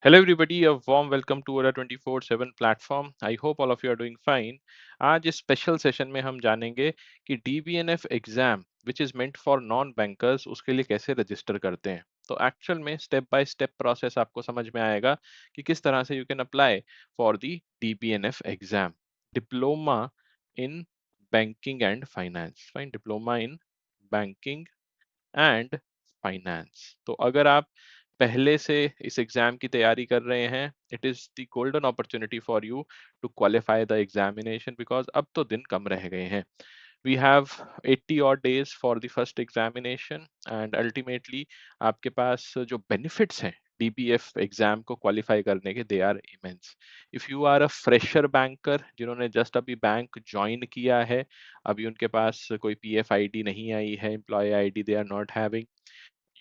Hello everybody, a warm welcome to our 24/7 platform. I hope all of you are doing fine. आज इस special session में हम जानेंगे कि DBNF exam which is meant for non bankers उसके लिए कैसे रजिस्टर करते हैं। तो एक्चुअल में स्टेप बाय स्टेप प्रोसेस आपको समझ में आएगा कि किस तरह से you can apply for the DBNF exam. Diploma in banking and finance, fine, diploma in banking and finance. तो अगर आप पहले से इस एग्जाम की तैयारी कर रहे हैं, it is the golden opportunity for you to qualify the examination, because अब तो दिन कम रह गए हैं। We have 80 odd days for the first examination and ultimately आपके पास जो बेनिफिट्स हैं डीबीएफ एग्जाम को क्वालिफाई करने के, they are immense. If you are a fresher banker जिन्होंने जस्ट अभी बैंक ज्वाइन किया है, अभी उनके पास कोई पीएफ आईडी नहीं आई है, employee ID they are not having,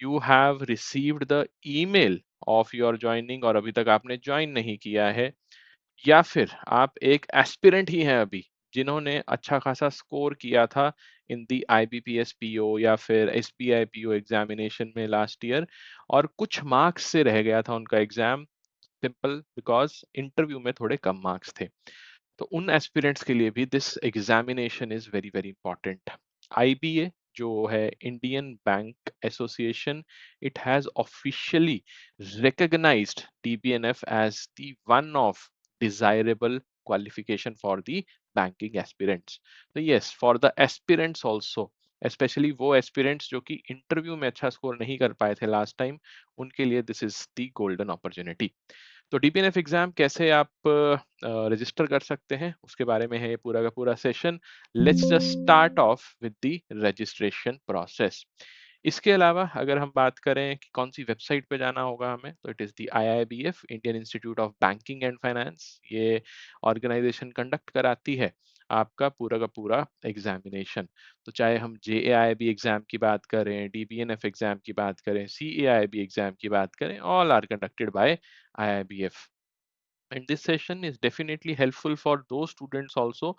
you have received the email of your joining और अभी तक आपने ज्वाइन नहीं किया है, या फिर आप एक एस्पिरेंट ही हैं अभी जिन्होंने अच्छा खासा स्कोर किया था इन दी आईबीपीएस पीओ या फिर एसबीआई पीओ एग्जामिनेशन में लास्ट ईयर, और कुछ मार्क्स से रह गया था उनका एग्जाम, सिंपल बिकॉज इंटरव्यू में थोड़े कम मार्क्स थे। तो उन एस्पिरेंट्स के लिए भी this examination is very very important. IBA जो है Indian bank association, it has officially recognized DBNF as the one of desirable qualification for the banking aspirants. तो yes, for the aspirants also, especially वो aspirants जो कि interview में अच्छा score नहीं कर पाए थे लास्ट टाइम, उनके लिए this is the golden opportunity. तो डीपीएनएफ एग्जाम कैसे आप रजिस्टर कर सकते हैं उसके बारे में है ये पूरा का पूरा session. Let's just start of with the registration process. इसके अलावा अगर हम बात करें कि कौन सी वेबसाइट पे जाना होगा हमें, तो it is the IIBF, Indian institute of banking and finance. ये ऑर्गेनाइजेशन कंडक्ट कराती है आपका पूरा का पूरा एग्जामिनेशन। तो चाहे हम जेएआईबी एग्जाम की बात करें, डीबीएनएफ एग्जाम की बात करें, सीएआईबी एग्जाम की बात करें, all are conducted by IIBF. And this session is definitely helpful for those students also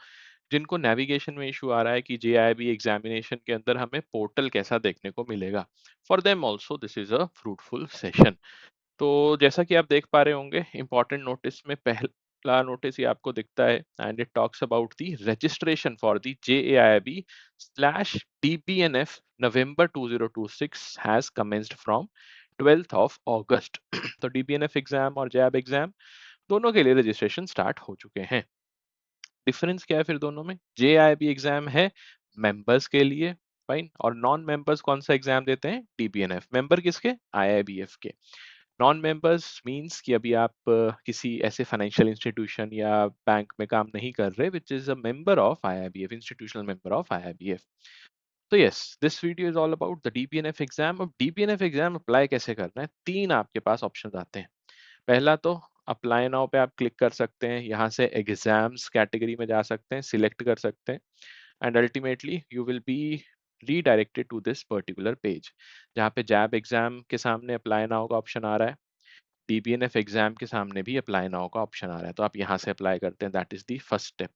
जिनको नेविगेशन में इशू आ रहा है कि जेआईबी एग्जामिनेशन के अंदर हमें पोर्टल कैसा देखने को मिलेगा। For them also this is a fruitful session. तो जैसा कि आप देख पा रहे होंगे, इंपॉर्टेंट नोटिस में पहला नोटिस ये आपको दिखता है and it talks about the registration for the JAIIB slash DBNF November 2026 has commenced from 12th of August. तो डीबीएनएफ एग्जाम और जैब एग्जाम दोनों के लिए रजिस्ट्रेशन स्टार्ट हो चुके हैं। डिफरेंस क्या है फिर दोनों में? जेआईबी एग्जाम है मेंबर्स के लिए, फाइन, और नॉन मेंबर्स कौन सा एग्जाम देते हैं? डीबीएनएफ। मेंबर किसके? आईआईबीएफ के। नॉन मेंबर्स मींस कि अभी आप किसी ऐसे फाइनेंशियल इंस्टीट्यूशन या बैंक में काम नहीं कर रहे which is a member of IIBF, institutional member of IIBF. तो yes, this video is all about the DBNF exam. अब डीबीएनएफ एग्जाम अप्लाई कैसे करना है, तीन आपके पास ऑप्शन आते हैं। पहला तो अप्लाई नाउ पे आप क्लिक कर सकते हैं, यहाँ से एग्जाम्स कैटेगरी में जा सकते हैं, सिलेक्ट कर सकते हैं, and ultimately you will be redirected to this particular page जहाँ पे जैब एग्जाम के सामने अप्लाई नाउ का ऑप्शन आ रहा है, डीबीएनएफ एग्जाम के सामने भी अप्लाई नाउ का ऑप्शन आ रहा है। तो आप यहाँ से अप्लाई करते हैं, that is the first step.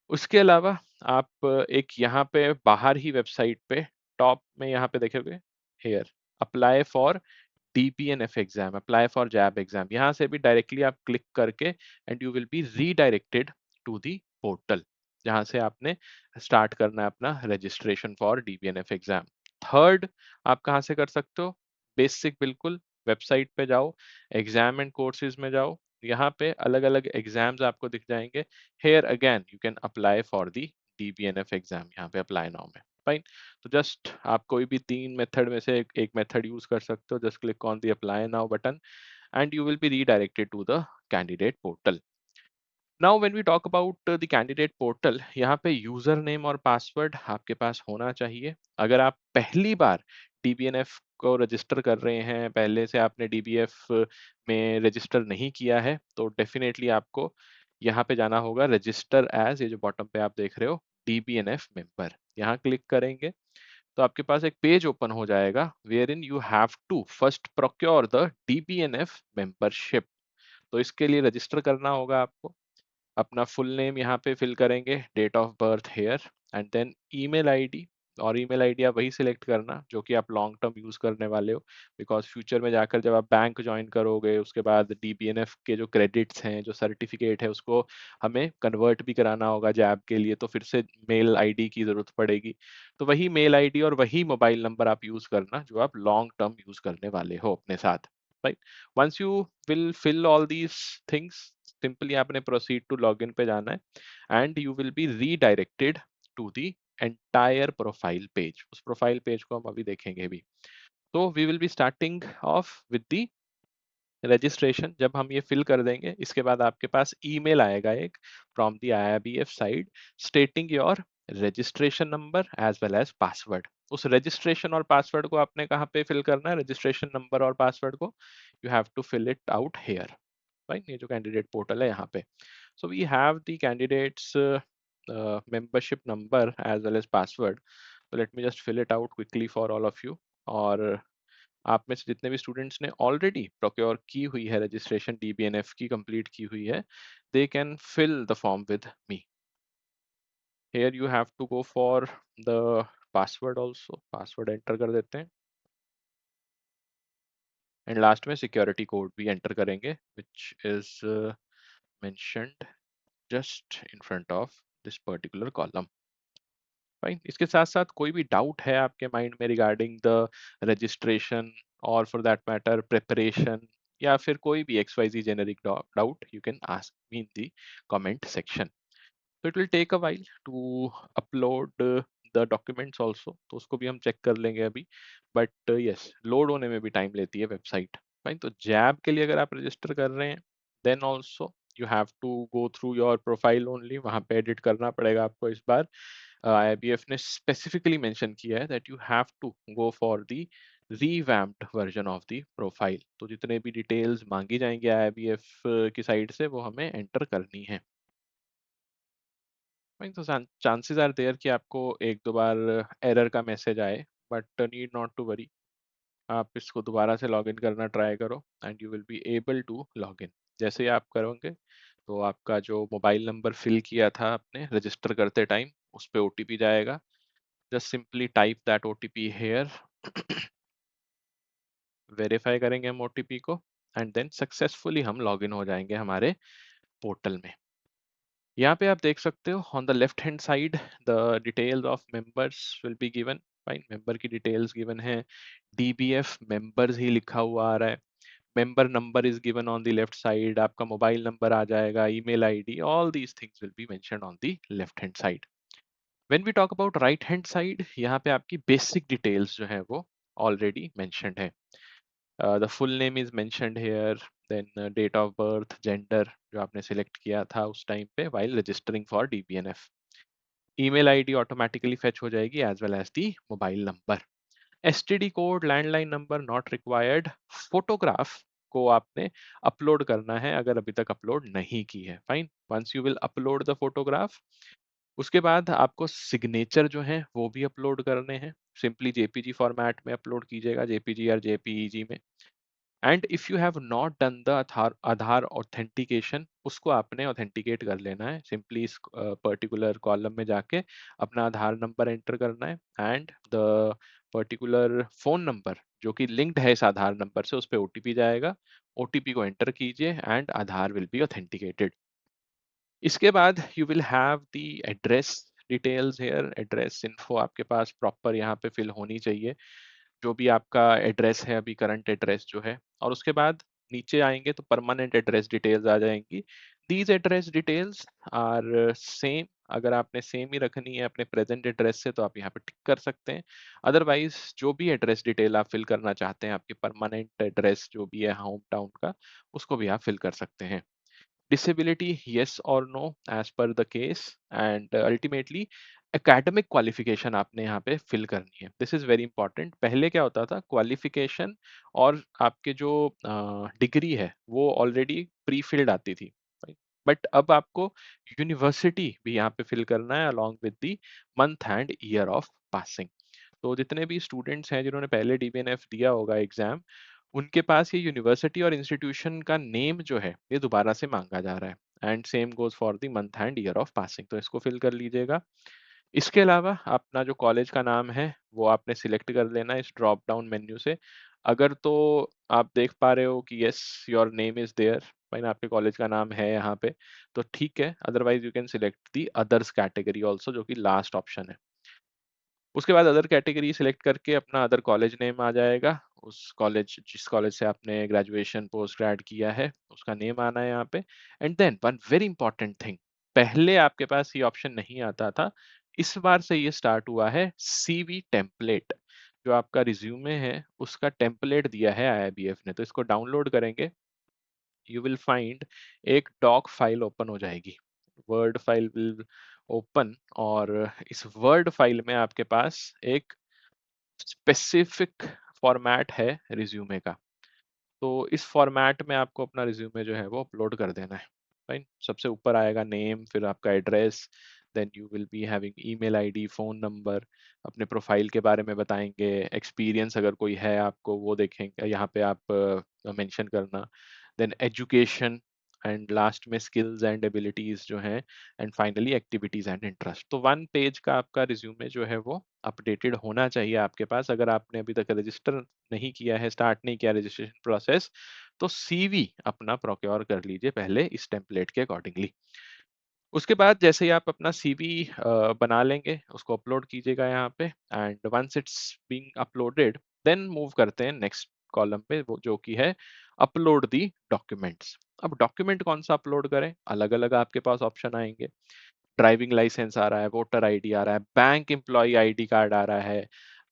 उसके अलावा आप एक यहाँ पे बाहर ही वेबसाइट पे टॉप में यहाँ पे देखोगे, here apply for DPNF exam, apply for JAIIB exam, यहाँ से भी डायरेक्टली आप क्लिक करके and you will be redirected to the portal जहाँ से आपने स्टार्ट करना है अपना registration for DBNF exam. Third, आप कहाँ से कर सकते हो? बेसिक, बिल्कुल, वेबसाइट पे जाओ, एग्जाम एंड कोर्सेज में जाओ, यहाँ पे अलग अलग एग्जाम्स आपको दिख जाएंगे। Here again you can apply for the DBNF exam, यहाँ पे अप्लाई नाउ में, फाइन। तो जस्ट आप कोई भी तीन मेथड में से एक मेथड यूज कर सकते हो, just click on the apply now button and you will be redirected to the candidate portal. Now when we talk about the candidate portal, यहाँ पे यूजर नेम और पासवर्ड आपके पास होना चाहिए। अगर आप पहली बार डीबीएनएफ को रजिस्टर कर रहे हैं, पहले से आपने डीबीएफ में रजिस्टर नहीं किया है, तो डेफिनेटली आपको यहाँ पे जाना होगा रजिस्टर एज, ये जो बॉटम पे आप देख रहे हो डीबीएनएफ मेंबर, यहाँ क्लिक करेंगे तो आपके पास एक पेज ओपन हो जाएगा wherein you have to first procure the DBNF membership. तो इसके लिए रजिस्टर करना होगा आपको, अपना फुल नेम यहाँ पे फिल करेंगे, date of birth here, and then email ID, और ईमेल आईडी आप वही सिलेक्ट करना जो कि आप लॉन्ग टर्म यूज़ करने वाले हो, बिकॉज़ फ्यूचर में जाकर जब आप बैंक जॉइन करोगे, उसके बाद डीबीएनएफ के जो क्रेडिट्स हैं, जो सर्टिफिकेट है, उसको हमें कन्वर्ट भी कराना होगा जैब के लिए, तो फिर से मेल आईडी की ज़रूरत पड़ेगी। तो वही मेल आईडी और वही मोबाइल नंबर आप यूज़ करना जो आप लॉन्ग टर्म यूज़ करने वाले हो अपने साथ, right? Once you will fill all these things, simply आपने प्रोसीड टू लॉगिन पे जाना है and you will be redirected to the entire profile page. उस प्रोफाइल पेज को हम अभी देखेंगे भी। तो we will be starting off with the registration. जब हम ये फिल कर देंगे, इसके बाद आपके पास ईमेल आएगा एक from the IIBF side stating your registration number as well as password. उस रजिस्ट्रेशन और पासवर्ड को आपने कहाँ पे फिल करना है? रजिस्ट्रेशन नंबर और पासवर्ड को you have to fill it out here, right? ये जो कैंडिडेट पोर्टल है यहाँ पे। So we have the candidate's membership number as well as password. So let me just fill it out quickly for all of you. और आप में से जितने भी स्टूडेंट्स ने ऑलरेडी प्रोक्योर की हुई है रजिस्ट्रेशन डीबीएनएफ की कंप्लीट की हुई है, they can fill the form with me. Here you have to go for the password also, password enter कर देते हैं एंड लास्ट में सिक्योरिटी कोड भी एंटर करेंगे which is mentioned just in front of this particular column, fine. इसके साथ साथ कोई भी डाउट है आपके माइंड में रिगार्डिंग द रजिस्ट्रेशन और फॉर दैट मैटर प्रिपरेशन, या फिर कोई भी X Y Z generic doubt, you can ask me in the comment section. तो it will take a while to upload the documents also, तो उसको भी हम चेक कर लेंगे अभी, बट यस, लोड होने में भी टाइम लेती है वेबसाइट, फाइन। तो जैब के लिए अगर आप रजिस्टर कर रहे हैं, then also you have to go through your profile only, वहाँ पे एडिट करना पड़ेगा आपको इस बार। IBF ने स्पेसिफिकली मेंशन किया है that you have to go for the revamped version of the profile. तो जितने भी डिटेल्स मांगी जाएंगी IBF की साइड से वो हमें एंटर करनी है। नहीं तो चांसेस आर देयर कि आपको एक दो बार एरर का मैसेज आए, but need not to worry. आप इसको दोबारा से लॉगिन करना ट्राई करो and you will be able to login. जैसे ही आप करोगे तो आपका जो मोबाइल नंबर फिल किया था आपने रजिस्टर करते टाइम, उस पर OTP जाएगा। Just simply type that OTP here, verify करेंगे हम OTP को एंड देन सक्सेसफुली हम लॉगिन हो जाएंगे हमारे पोर्टल में। यहाँ पे आप देख सकते हो on the left hand side the details of members will be given, fine. Member की डिटेल्स गिवन है, DBF मेंबर्स ही लिखा हुआ आ रहा है, member number is given on the left side, आपका मोबाइल नंबर आ जाएगा, email ID, all these things will be mentioned on the left hand side. When we talk about right hand side, यहाँ पे आपकी बेसिक डिटेल्स जो है वो already mentioned है। The full name is mentioned here, then date of birth, gender जो आपने select किया था उस टाइम पे while registering for DBNF. Email ID automatically fetch हो जाएगी as well as the mobile number. STD code, landline number not required. Photograph को आपने अपलोड करना है अगर अभी तक अपलोड नहीं की है, fine. Once you will upload the photograph, उसके बाद आपको सिग्नेचर जो है वो भी अपलोड करने हैं। सिंपली JPG फॉर्मेट में अपलोड कीजिएगा, JPG और JPEG में। And if you have not done the Aadhaar authentication, उसको आपने ऑथेंटिकेट कर लेना है। सिंपली इस पर्टिकुलर कॉलम में जाके अपना आधार नंबर एंटर करना है and the particular phone number जो कि लिंक्ड है इस आधार नंबर से, उस पर OTP जाएगा। OTP को एंटर कीजिए and Aadhaar will be authenticated. इसके बाद you will have the address details here. Address info आपके पास प्रॉपर यहाँ पे फिल होनी चाहिए, जो भी आपका एड्रेस है अभी, करंट एड्रेस जो है। और उसके बाद नीचे आएंगे तो परमानेंट एड्रेस डिटेल्स आ जाएंगी। These address details are same. अगर आपने सेम ही रखनी है अपने प्रेजेंट एड्रेस से तो आप यहाँ पे टिक कर सकते हैं। अदरवाइज जो भी एड्रेस डिटेल आप फिल करना चाहते हैं, आपके परमानेंट एड्रेस जो भी है होम टाउन का, उसको भी आप फिल कर सकते हैं। disability, yes or no as per the case, and ultimately academic qualification आपने यहाँ पे फिल करनी है। This is very important. पहले क्या होता था, क्वालिफिकेशन और आपके जो डिग्री है वो ऑलरेडी प्री फिल्ड आती थी, बट अब आपको यूनिवर्सिटी भी यहाँ पे फिल करना है along with the month and year of passing. तो जितने भी स्टूडेंट्स हैं जिन्होंने पहले DBNF दिया होगा एग्जाम, उनके पास ये यूनिवर्सिटी और इंस्टीट्यूशन का नेम जो है ये दोबारा से मांगा जा रहा है। And same goes for the month and year of passing, तो इसको फिल कर लीजिएगा। इसके अलावा अपना जो कॉलेज का नाम है वो आपने सिलेक्ट कर लेना है इस ड्रॉप डाउन मेन्यू से। अगर तो आप देख पा रहे हो कि yes your name is there, fine, आपके कॉलेज का नाम है यहाँ पे, तो ठीक है। Otherwise you can select the others category also, जो कि लास्ट ऑप्शन है। उसके बाद अदर कैटेगरी सिलेक्ट करके अपना अदर कॉलेज नेम आ जाएगा। उस कॉलेज, जिस कॉलेज से आपने ग्रेजुएशन पोस्ट ग्रेड किया है, उसका नेम आना है यहाँ पे। And then one very important thing, पहले आपके पास ये ऑप्शन नहीं आता था, इस बार से ये स्टार्ट हुआ है, सीवी टेम्पलेट। जो आपका रिज्यूमे है उसका टेम्पलेट दिया है आईआईबीएफ ने, तो इसको डाउनलोड करेंगे, यू विल फाइंड एक डॉक फाइल ओपन हो जाएगी, वर्ड फाइल विल ओपन। और इस वर्ड फाइल में आपके पास एक स्पेसिफिक फॉर्मेट है रिज्यूमे का। तो इस फॉर्मेट में आपको अपना रिज्यूमे जो है वो अपलोड कर देना है। फाइन, सबसे ऊपर आएगा नेम, फिर आपका address, then you will be having email ID, phone number, अपने प्रोफाइल के बारे में बताएंगे, एक्सपीरियंस अगर कोई है आपको वो देखेंगे यहाँ पे आप मेंशन करना, देन एजुकेशन, एंड लास्ट में स्किल्स एंड एबिलिटीज जो हैं, and finally activities and interest. तो वन पेज का आपका रिज्यूमे जो है वो अपडेटेड होना चाहिए आपके पास। अगर आपने अभी तक रजिस्टर नहीं किया है, स्टार्ट नहीं किया रजिस्ट्रेशन प्रोसेस, तो सीवी अपना प्रोक्योर कर लीजिए पहले इस टेम्पलेट के अकॉर्डिंगली। उसके बाद जैसे ही आप अपना सीवी बना लेंगे, उसको अपलोड कीजिएगा यहाँ पे, and once it's being uploaded, then move करते हैं नेक्स्ट कॉलम पे, वो जो कि है अपलोड दी डॉक्यूमेंट्स। अब डॉक्यूमेंट कौन सा अपलोड करें, अलग अलग आपके पास ऑप्शन आएंगे। ड्राइविंग लाइसेंस आ रहा है, वोटर आईडी आ रहा है, बैंक एम्प्लॉय आईडी कार्ड आ रहा है,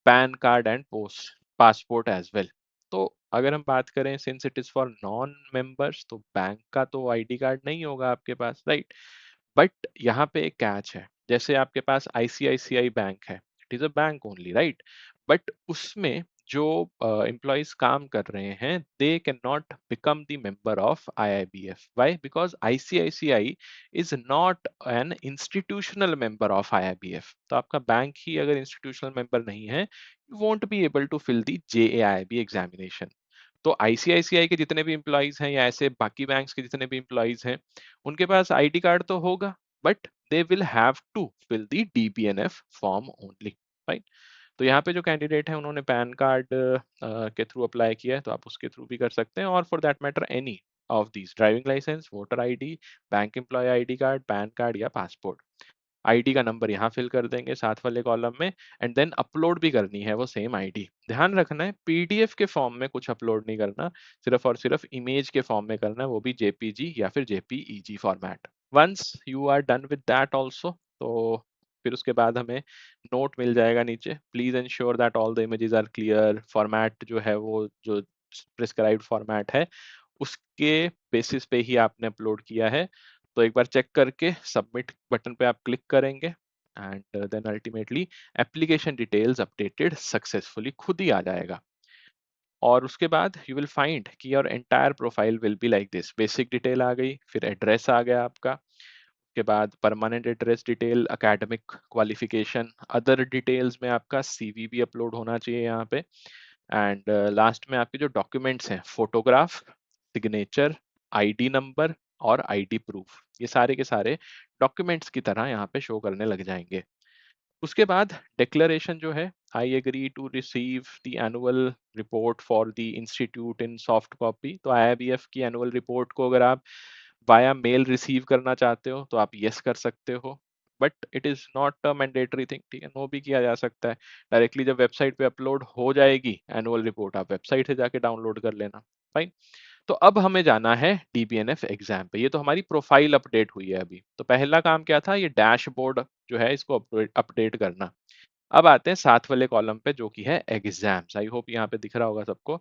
PAN card and post passport as well. तो अगर हम बात करें, since it is for non members, तो बैंक का तो आईडी कार्ड नहीं होगा आपके पास, राइट। बट यहाँ पे एक कैच है, जैसे आपके पास आईसीआईसीआई बैंक है, it is a bank only, right. But उसमें जो एम्प्लॉयज काम कर रहे हैं, they can not become the member of IIBF. Why? Because ICICI is not an institutional member of IIBF. तो आपका बैंक ही अगर इंस्टीट्यूशनल मेंबर नहीं है, you won't be able to fill the JAIIB examination. तो आईसीआईसीआई के जितने भी एम्प्लॉयज हैं, या ऐसे बाकी बैंक्स के जितने भी एम्प्लॉयज हैं, उनके पास आईडी कार्ड तो होगा, but they will have to fill the DBNF form only, right. तो यहाँ पे जो कैंडिडेट है उन्होंने पैन कार्ड के थ्रू अप्लाई किया है, तो आप उसके थ्रू भी कर सकते हैं, और for that matter any of these, driving licence, voter ID, bank employ ID card, PAN card या पासपोर्ट। आईडी का नंबर यहाँ फिल कर देंगे साथ वाले कॉलम में, एंड देन अपलोड भी करनी है वो सेम आईडी। ध्यान रखना है, पीडीएफ के फॉर्म में कुछ अपलोड नहीं करना, सिर्फ और सिर्फ इमेज के फॉर्म में करना है, वो भी जेपीजी या फिर JPEG format. Once you are done with that also, तो फिर उसके बाद हमें नोट मिल जाएगा नीचे, please ensure that all the images are clear. Format जो है वो जो प्रिस्क्राइब्ड फॉर्मेट है, उसके बेसिस पे ही आपने अपलोड किया है। तो एक बार चेक करके सबमिट बटन पे आप क्लिक करेंगे, and then ultimately application details updated successfully खुद ही आ जाएगा। और उसके बाद यू विल फाइंड कि your entire profile will be like this, basic detail आ गई, फिर एड्रेस आ गया आपका, उसके बाद permanent address detail, academic qualification, other details में आपका सीवी भी अपलोड होना चाहिए यहाँ पे, एंड लास्ट में आपके जो डॉक्यूमेंट्स हैं, फोटोग्राफ, सिग्नेचर, आईडी नंबर और आईडी प्रूफ, ये सारे के सारे डॉक्यूमेंट्स की तरह यहाँ पे शो करने लग जाएंगे। उसके बाद डिक्लेरेशन जो है, I agree to receive the annual report for the institute in soft copy. तो आईआईबीएफ की एनुअल रिपोर्ट को अगर आप वाया मेल रिसीव करना चाहते हो तो आप यस कर सकते हो, but it is not a mandatory thing, ठीक है, नो भी किया जा सकता है। डायरेक्टली जब वेबसाइट पे अपलोड हो जाएगी एनुअल रिपोर्ट, आप वेबसाइट से जाके डाउनलोड कर लेना, फाइन। तो अब हमें जाना है डीबीएनएफ एग्जाम पे। ये तो हमारी प्रोफाइल अपडेट हुई है अभी, तो पहला काम क्या था, ये डैशबोर्ड जो है इसको अपडेट करना। अब आते हैं साथ वाले कॉलम पे जो कि है एग्जाम्स। आई होप यहाँ पे दिख रहा होगा सबको,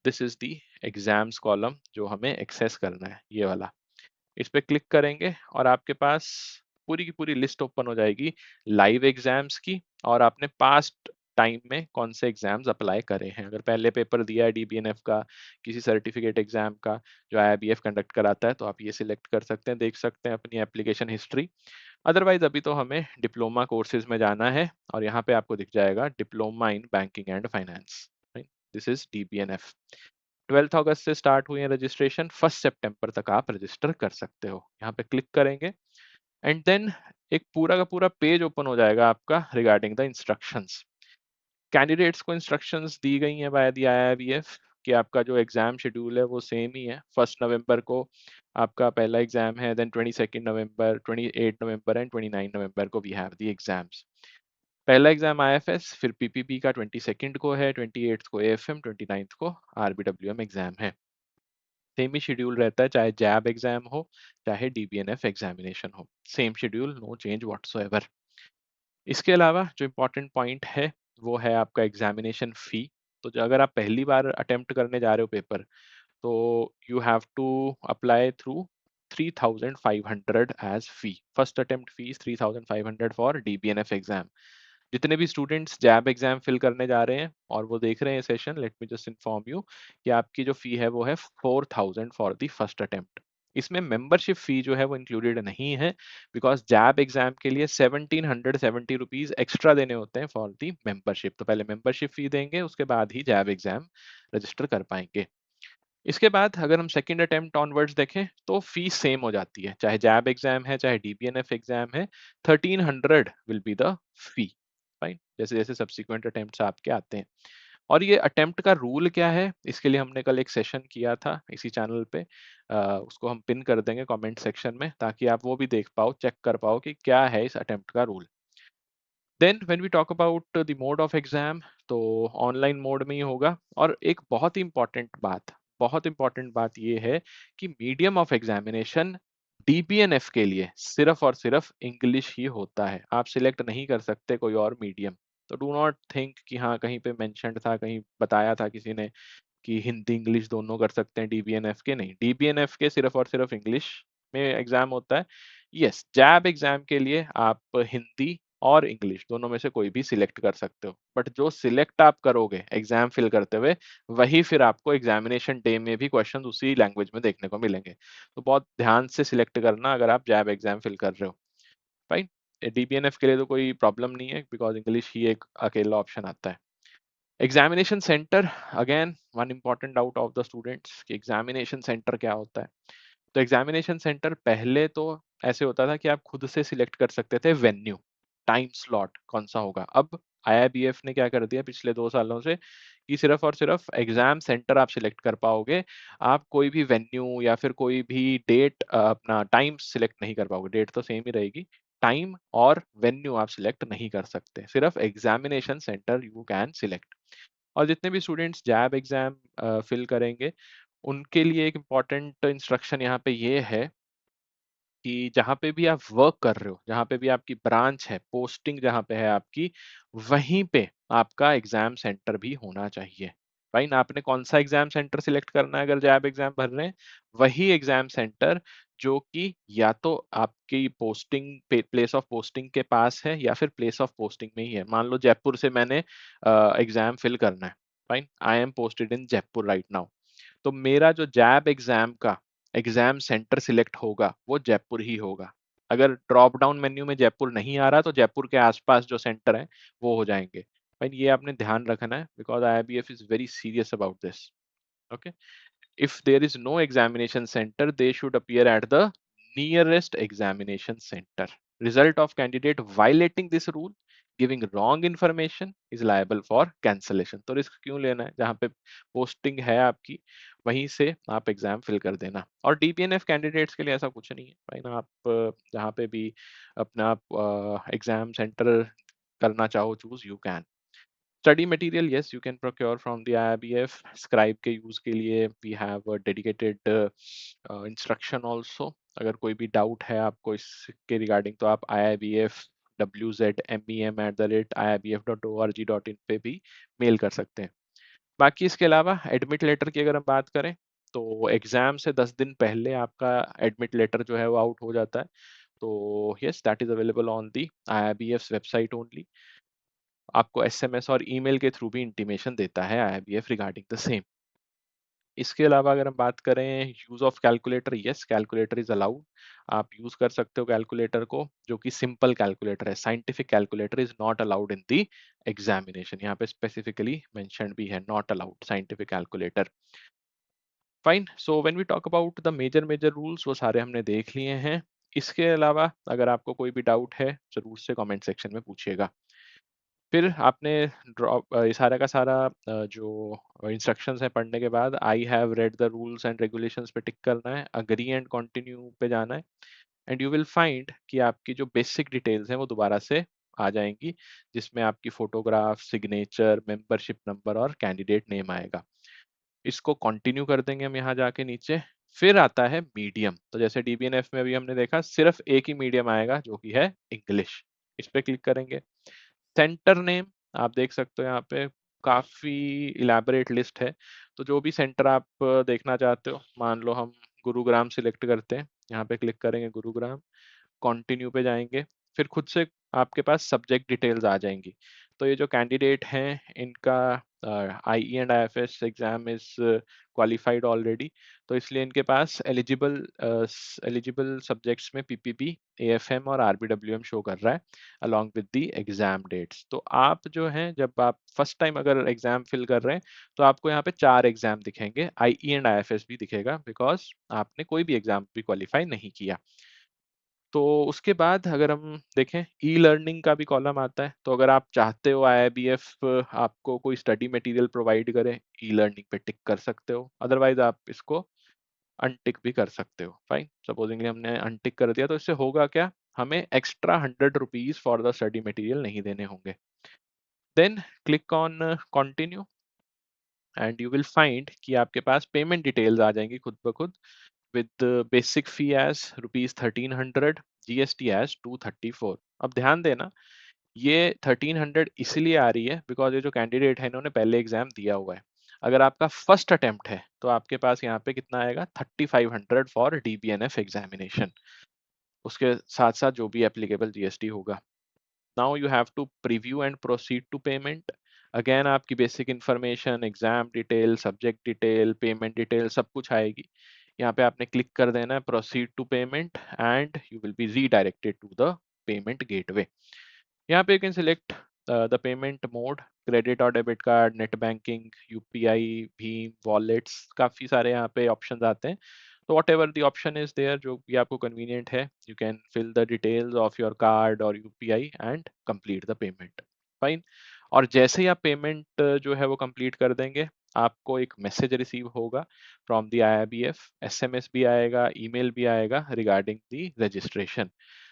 this is the exams column जो हमें एक्सेस करना है, ये वाला। इस पे क्लिक करेंगे और आपके पास पूरी की पूरी लिस्ट ओपन हो जाएगी लाइव एग्जाम्स की, और आपने पास्ट टाइम में कौन से एग्जाम्स अप्लाई करे हैं। अगर पहले पेपर दिया है डीबीएनएफ का, किसी सर्टिफिकेट एग्जाम का जो आईआईबीएफ कंडक्ट कराता है, तो आप ये सिलेक्ट कर सकते हैं, देख सकते हैं अपनी एप्लीकेशन हिस्ट्री। अदरवाइज अभी तो हमें डिप्लोमा कोर्सेज में जाना है, और यहाँ पे आपको दिख जाएगा diploma in banking and finance, this is DBNF. 12 अगस्त से स्टार्ट हुई है रजिस्ट्रेशन, 1 सितंबर तक आप रजिस्टर कर सकते हो। यहाँ पे क्लिक करेंगे, एंड देन एक पूरा का पूरा पेज ओपन हो जाएगा आपका रिगार्डिंग द इंस्ट्रक्शंस। कैंडिडेट्स को इंस्ट्रक्शंस दी गई हैं बाय द आईआईबीएफ कि आपका जो एग्जाम शेड्यूल है वो सेम ही है। 1 नवंबर को आपका पहला एग्जाम है, देन 22 नवंबर, 28 नवंबर एंड 29 नवंबर को वी हैव द एग्जाम्स। पहला एग्जाम आईएफएस, फिर पीपीपी का 22 को है, 28 को एएफएम, 29 को आरबीडब्ल्यूएम एग्जाम है। सेम ही शेड्यूल रहता है, चाहे जैब एग्जाम हो चाहे डीबीएनएफ एग्जामिनेशन हो, same schedule, no change whatsoever. इसके अलावा जो इम्पोर्टेंट पॉइंट है वो है आपका एग्जामिनेशन फी। तो अगर आप पहली बार अटेम्प्ट करने जा रहे हो पेपर, तो you have to apply through 3,500 as fee. First attempt fees 3,500 for DBNF exam. जितने भी स्टूडेंट्स जैब एग्जाम फिल करने जा रहे हैं और वो देख रहे हैं session, let me just inform you कि आपकी जो फी है वो है 4,000 फॉर द फर्स्ट अटेम्प्ट। इसमें मेंबरशिप फी जो है वो इंक्लूडेड नहीं है, बिकॉज जैब एग्जाम के लिए 1,770 रुपीज एक्स्ट्रा देने होते हैं फॉर दी मेंबरशिप। तो पहले मेंबरशिप फी देंगे, उसके बाद ही जैब एग्जाम रजिस्टर कर पाएंगे। इसके बाद अगर हम सेकंड अटेम्प्ट ऑनवर्ड्स देखें तो फीस सेम हो जाती है, चाहे जैब एग्जाम है चाहे डीबीएनएफ एग्जाम है। 1,300 will be the fee. Fine, जैसे जैसे सब्सिक्वेंट अटेम्प्ट्स आपके आते हैं। और ये अटेम्प्ट का रूल क्या है, इसके लिए हमने कल एक सेशन किया था इसी चैनल पे। उसको हम पिन कर देंगे कमेंट सेक्शन में, ताकि आप वो भी देख पाओ, चेक कर पाओ कि क्या है इस अटेम्प्ट का rule. Then when we talk about the mode of exam, तो ऑनलाइन मोड में ही होगा। और एक बहुत इंपॉर्टेंट बात ये है कि मीडियम ऑफ एग्जामिनेशन डीबीएनएफ के लिए सिर्फ और सिर्फ इंग्लिश ही होता है। आप सिलेक्ट नहीं कर सकते कोई और मीडियम। तो डू नॉट थिंक कि हाँ कहीं पे मेंशन्ड था, कहीं बताया था किसी ने कि हिंदी इंग्लिश दोनों कर सकते हैं डीबीएनएफ के। नहीं, डीबीएनएफ के सिर्फ और सिर्फ इंग्लिश में एग्जाम होता है। यस, जैब एग्जाम के लिए आप हिंदी और इंग्लिश दोनों में से कोई भी सिलेक्ट कर सकते हो, बट जो सिलेक्ट आप करोगे एग्जाम फिल करते हुए, वही फिर आपको एग्जामिनेशन डे में भी क्वेश्चन उसी लैंग्वेज में देखने को मिलेंगे। तो बहुत ध्यान से सिलेक्ट करना अगर आप जैब एग्जाम फिल कर रहे हो। राइट, डीबीएनएफ के लिए तो कोई प्रॉब्लम नहीं है, बिकॉज इंग्लिश ही एक अकेला ऑप्शन आता है। Examination centre, again one important doubt of the students कि एग्जामिनेशन सेंटर क्या होता है। तो एग्जामिनेशन सेंटर पहले तो ऐसे होता था कि आप खुद से सिलेक्ट कर सकते थे वेन्यू, टाइम स्लॉट कौन सा होगा। अब आईआईबीएफ ने क्या कर दिया पिछले 2 सालों से कि सिर्फ और सिर्फ एग्जाम सेंटर आप सिलेक्ट कर पाओगे। आप कोई भी वेन्यू या फिर कोई भी डेट, अपना टाइम सिलेक्ट नहीं कर पाओगे। डेट तो सेम ही रहेगी, टाइम और वेन्यू आप सिलेक्ट नहीं कर सकते, सिर्फ examination centre you can select. और जितने भी स्टूडेंट्स जैब एग्जाम फिल करेंगे, उनके लिए एक इम्पॉर्टेंट इंस्ट्रक्शन यहाँ पे ये है कि जहाँ पे भी आप वर्क कर रहे हो, जहाँ पे भी आपकी ब्रांच है, पोस्टिंग जहाँ पे है आपकी, वहीं पे आपका एग्जाम सेंटर भी होना चाहिए। भाई ना, आपने कौन सा एग्जाम सेंटर सिलेक्ट करना है अगर जैब एग्जाम भर रहे हैं, वही एग्जाम सेंटर जो कि या तो आपकी पोस्टिंग प्लेस ऑफ पोस्टिंग के पास है या फिर प्लेस ऑफ पोस्टिंग में ही है। मान लो जयपुर से मैंने एग्जाम फिल करना है, fine, I am posted in Jaipur right now, तो मेरा जो जैब एग्जाम का एग्जाम सेंटर सिलेक्ट होगा वो जयपुर ही होगा। अगर ड्रॉप डाउन मेन्यू में जयपुर नहीं आ रहा तो जयपुर के आसपास जो सेंटर है वो हो जाएंगे। भाई ये आपने ध्यान रखना है, because IIBF is very serious about this. Okay, if there is no examination center, they should appear at the nearest examination center. Result of candidate violating this rule, giving wrong information, is liable for cancellation. तो risk क्यों लेना है, जहाँ पे posting है आपकी वहीं से आप एग्जाम फिल कर देना। और डीपीएनएफ कैंडिडेट्स के लिए ऐसा कुछ नहीं है भाई ना, आप जहाँ पे भी अपना एग्जाम सेंटर करना चाहो choose, you can. Study material, yes, you can procure from the IIBF। Scribe के यूज के लिए we have dedicated instruction also. अगर कोई भी डाउट है आपको इसके रिगार्डिंग, तो आप iibfwzmem@iibf.org.in पे भी मेल कर सकते हैं। बाकी इसके अलावा एडमिट लेटर की अगर हम बात करें, तो एग्जाम से 10 दिन पहले आपका एडमिट लेटर जो है वो आउट हो जाता है। तो yes, that is available on the IIBF website only. आपको एसएमएस और ईमेल के थ्रू भी इंटीमेशन देता है आईआईबीएफ रिगार्डिंग द सेम। इसके अलावा अगर हम बात करें use of calculator, yes, calculator is allowed. आप यूज कर सकते हो कैलकुलेटर को, जो कि सिंपल कैलकुलेटर है। Scientific calculator is not allowed in the examination, यहाँ पे स्पेसिफिकली मेंशन्ड भी है, not allowed scientific calculator. Fine, so when we talk about the major major rules, वो सारे हमने देख लिए हैं। इसके अलावा अगर आपको कोई भी डाउट है ज़रूर से कमेंट सेक्शन में पूछिएगा। फिर आपने ये सारा का सारा जो इंस्ट्रक्शंस हैं पढ़ने के बाद I have read the rules and regulations पे टिक करना है, अग्री एंड कंटिन्यू पे जाना है, एंड यू विल फाइंड कि आपकी जो बेसिक डिटेल्स हैं वो दोबारा से आ जाएंगी, जिसमें आपकी फोटोग्राफ, सिग्नेचर, मेंबरशिप नंबर और कैंडिडेट नेम आएगा। इसको कंटिन्यू कर देंगे हम यहाँ जाके नीचे। फिर आता है मीडियम। तो जैसे डीबीएनएफ में अभी हमने देखा सिर्फ एक ही मीडियम आएगा जो कि है इंग्लिश। इस पे क्लिक करेंगे। सेंटर नेम आप देख सकते हो यहाँ पे काफी इलेबोरेट लिस्ट है। तो जो भी सेंटर आप देखना चाहते हो, मान लो हम गुरुग्राम सिलेक्ट करते हैं, यहाँ पे क्लिक करेंगे गुरुग्राम, कंटिन्यू पे जाएंगे। फिर खुद से आपके पास सब्जेक्ट डिटेल्स आ जाएंगी। तो ये जो कैंडिडेट हैं इनका IE and IFS exam is qualified already, तो इसलिए इनके पास एलिजिबल सब्जेक्ट्स में पीपीबी, एएफएम और आरबीडब्ल्यूएम शो कर रहा है along with the exam dates. तो आप जो हैं जब आप फर्स्ट टाइम अगर एग्जाम फिल कर रहे हैं तो आपको यहाँ पे 4 एग्जाम दिखेंगे, आईई एंड आईएफएस भी दिखेगा बिकॉज आपने कोई भी एग्जाम भी क्वालिफाई नहीं किया। तो उसके बाद अगर हम देखें ई लर्निंग का भी कॉलम आता है। तो अगर आप चाहते हो आईआईबीएफ आपको कोई स्टडी मटेरियल प्रोवाइड करे, ई लर्निंग पे टिक कर सकते हो, अदरवाइज आप इसको अनटिक भी कर सकते हो। फाइन, सपोजिंगली हमने अनटिक कर दिया तो इससे होगा क्या, हमें extra 100 rupees for the study material नहीं देने होंगे। Then click on continue and you will find कि आपके पास पेमेंट डिटेल्स आ जाएंगी खुद ब खुद, with the basic fee as rupees 1300, GST as 234। अब ध्यान देना, ये 1300 इसलिए आ रही है बिकॉज ये जो कैंडिडेट है इन्होंने पहले एग्जाम दिया हुआ है। अगर आपका फर्स्ट अटेम्प्ट है तो आपके पास यहाँ पे कितना आएगा, 3500 फॉर डीबीएनएफ एग्जामिनेशन, उसके साथ साथ जो भी एप्लीकेबल जीएसटी होगा। Now you have to preview and proceed to payment. Again आपकी basic information, exam detail, subject detail, payment detail सब कुछ आएगी। यहाँ पे आपने क्लिक कर देना है proceed to payment and you will be redirected to the payment gateway. यहाँ पे you can select the payment mode, credit और debit card, net banking, UPI, भीम, वॉलेट्स, काफ़ी सारे यहाँ पे ऑप्शंस आते हैं। तो whatever the option is there, जो भी आपको कन्वीनियंट है, you can fill the details of your card और UPI and complete the payment. Fine. और जैसे ही आप पेमेंट जो है वो कंप्लीट कर देंगे, आपको एक मैसेज रिसीव होगा फ्रॉम द आईआईबीएफ, एसएमएस भी आएगा, ईमेल भी आएगा रिगार्डिंग द रजिस्ट्रेशन।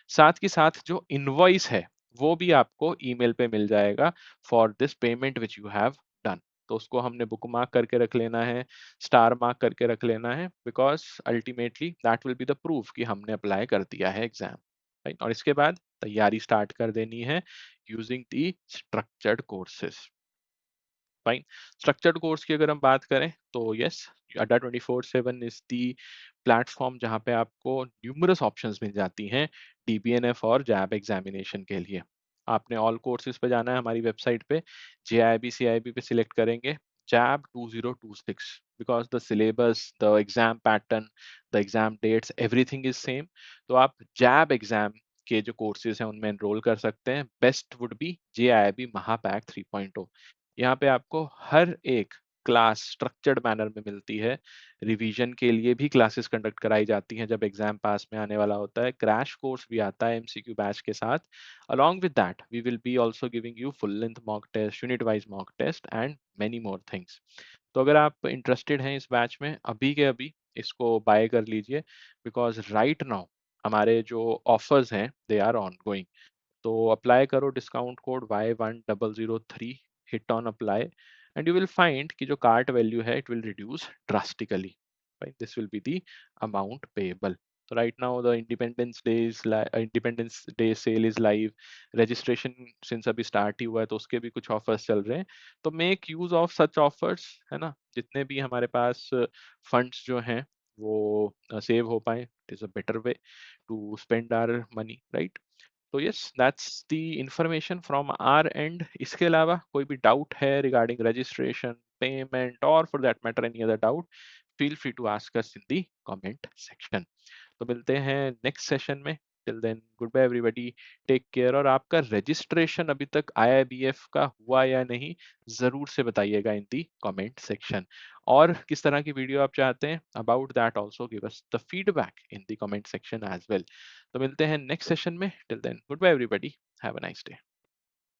साथ के साथ जो इनवॉइस है वो भी आपको ईमेल पे मिल जाएगा for this payment which you have done. तो उसको हमने बुक मार्क करके रख लेना है, स्टार मार्क करके रख लेना है, because ultimately that will be the proof कि हमने अप्लाई कर दिया है एग्जाम। राइट, और इसके बाद तैयारी स्टार्ट कर देनी है using the structured courses. Fine. Structured course की अगर हम बात करें तो यस, अड्डा 24/7 इज दी प्लेटफॉर्म जहाँ पे आपको न्यूमरस ऑप्शंस मिल जाती हैं डीबीएनएफ और जैब एग्जामिनेशन के लिए। आपने ऑल कोर्सेज पे जाना है हमारी वेबसाइट पे, जेआईबी सीआईबी पे सिलेक्ट करेंगे JAIIB 2026, because the syllabus, the exam pattern, the exam dates, everything is same. तो आप जैब एग्जाम के जो कोर्सेज हैं उनमें एनरोल कर सकते हैं। बेस्ट वुड बी जेआईबी महापैक 3.0। यहाँ पे आपको हर एक क्लास स्ट्रक्चर्ड मैनर में मिलती है। रिवीजन के लिए भी क्लासेस कंडक्ट कराई जाती हैं जब एग्जाम पास में आने वाला होता है। क्रैश कोर्स भी आता है एमसीक्यू बैच के साथ। Along with that we will be also giving you full length mock test, unit wise mock test and many more things. तो अगर आप इंटरेस्टेड हैं इस बैच में, अभी के अभी इसको बाय कर लीजिए, बिकॉज राइट नाउ हमारे जो ऑफर्स हैं दे आर ऑन गोइंग। तो अप्लाई करो discount code Y1003, hit on apply and you will find कि जो कार्ट वैल्यू है it will reduce drastically. Right, this will be the amount payable. तो right now the independence day sale is live. Registration since अभी start ही हुआ है तो उसके भी कुछ ऑफर्स चल रहे हैं। तो make use of such offers, है ना, जितने भी हमारे पास फंड्स जो हैं वो सेव हो पाए। It is a better way to spend our money, right. तो yes, that's the information from our end. इसके अलावा कोई भी डाउट है रिगार्डिंग रजिस्ट्रेशन, पेमेंट और for that matter any other doubt, feel free to ask us in the comment section. तो मिलते हैं नेक्स्ट सेशन में। Till then good bye everybody, take care. और आपका रजिस्ट्रेशन अभी तक आईआईबीएफ का हुआ या नहीं जरूर से बताइएगा इन दी कमेंट सेक्शन। और किस तरह की वीडियो आप चाहते हैं about that, also give us the feedback in the comment section as well. तो मिलते हैं नेक्स्ट सेशन में। Till then good bye everybody, have a nice day.